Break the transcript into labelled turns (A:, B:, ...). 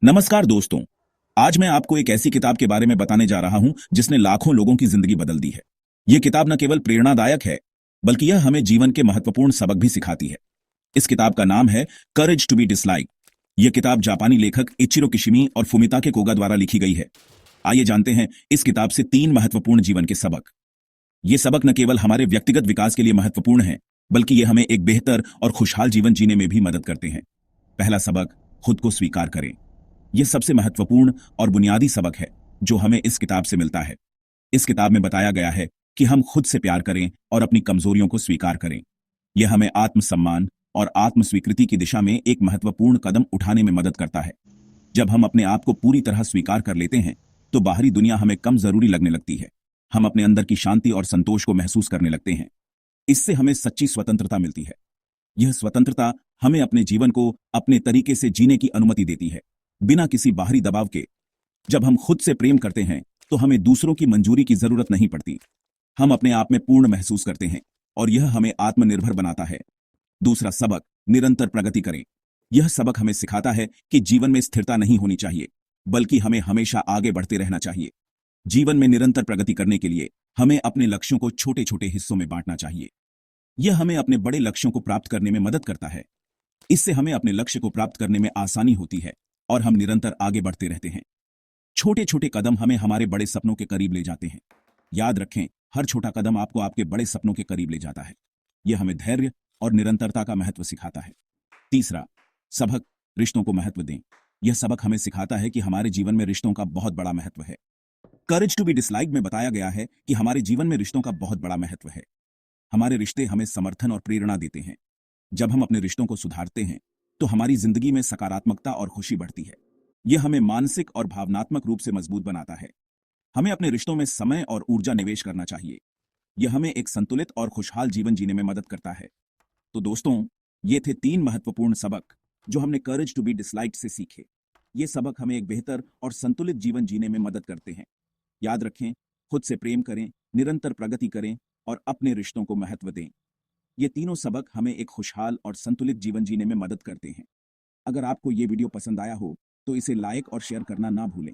A: नमस्कार दोस्तों। आज मैं आपको एक ऐसी किताब के बारे में बताने जा रहा हूं जिसने लाखों लोगों की जिंदगी बदल दी है। यह किताब न केवल प्रेरणादायक है, बल्कि यह हमें जीवन के महत्वपूर्ण सबक भी सिखाती है। इस किताब का नाम है करेज टू बी डिसलाइक। यह किताब जापानी लेखक इचिरो किशिमी और फुमिताके कोगा द्वारा लिखी गई है। आइए जानते हैं इस किताब से 3 महत्वपूर्ण जीवन के सबक। ये सबक न केवल हमारे व्यक्तिगत विकास के लिए महत्वपूर्ण हैं, बल्कि ये हमें एक बेहतर और खुशहाल जीवन जीने में भी मदद करते हैं। पहला सबक, खुद को स्वीकार करें। यह सबसे महत्वपूर्ण और बुनियादी सबक है जो हमें इस किताब से मिलता है। इस किताब में बताया गया है कि हम खुद से प्यार करें और अपनी कमजोरियों को स्वीकार करें। यह हमें आत्मसम्मान और आत्मस्वीकृति की दिशा में एक महत्वपूर्ण कदम उठाने में मदद करता है। जब हम अपने आप को पूरी तरह स्वीकार कर लेते हैं, तो बाहरी दुनिया हमें कम जरूरी लगने लगती है। हम अपने अंदर की शांति और संतोष को महसूस करने लगते हैं। इससे हमें सच्ची स्वतंत्रता मिलती है। यह स्वतंत्रता हमें अपने जीवन को अपने तरीके से जीने की अनुमति देती है, बिना किसी बाहरी दबाव के। जब हम खुद से प्रेम करते हैं, तो हमें दूसरों की मंजूरी की जरूरत नहीं पड़ती। हम अपने आप में पूर्ण महसूस करते हैं और यह हमें आत्मनिर्भर बनाता है। दूसरा सबक, निरंतर प्रगति करें। यह सबक हमें सिखाता है कि जीवन में स्थिरता नहीं होनी चाहिए, बल्कि हमें हमेशा आगे बढ़ते रहना चाहिए। जीवन में निरंतर प्रगति करने के लिए हमें अपने लक्ष्यों को छोटे छोटे हिस्सों में बांटना चाहिए। यह हमें अपने बड़े लक्ष्यों को प्राप्त करने में मदद करता है। इससे हमें अपने लक्ष्य को प्राप्त करने में आसानी होती है और हम निरंतर आगे बढ़ते रहते हैं। छोटे छोटे कदम हमें हमारे बड़े सपनों के करीब ले जाते हैं। याद रखें, हर छोटा कदम आपको आपके बड़े सपनों के करीब ले जाता है। यह हमें धैर्य और निरंतरता का महत्व सिखाता है। तीसरा सबक, रिश्तों को महत्व दें। यह सबक हमें सिखाता है कि हमारे जीवन में रिश्तों का बहुत बड़ा महत्व है। करेज टू बी डिसलाइक्ड में बताया गया है कि हमारे जीवन में रिश्तों का बहुत बड़ा महत्व है। हमारे रिश्ते हमें समर्थन और प्रेरणा देते हैं। जब हम अपने रिश्तों को सुधारते हैं, तो हमारी जिंदगी में सकारात्मकता और खुशी बढ़ती है। यह हमें मानसिक और भावनात्मक रूप से मजबूत बनाता है। हमें अपने रिश्तों में समय और ऊर्जा निवेश करना चाहिए। यह हमें एक संतुलित और खुशहाल जीवन जीने में मदद करता है। तो दोस्तों, ये थे 3 महत्वपूर्ण सबक जो हमने करेज टू बी डिसलाइक्ड से सीखे। ये सबक हमें एक बेहतर और संतुलित जीवन जीने में मदद करते हैं। याद रखें, खुद से प्रेम करें, निरंतर प्रगति करें और अपने रिश्तों को महत्व दें। ये तीनों सबक हमें एक खुशहाल और संतुलित जीवन जीने में मदद करते हैं। अगर आपको ये वीडियो पसंद आया हो, तो इसे लाइक और शेयर करना ना भूलें।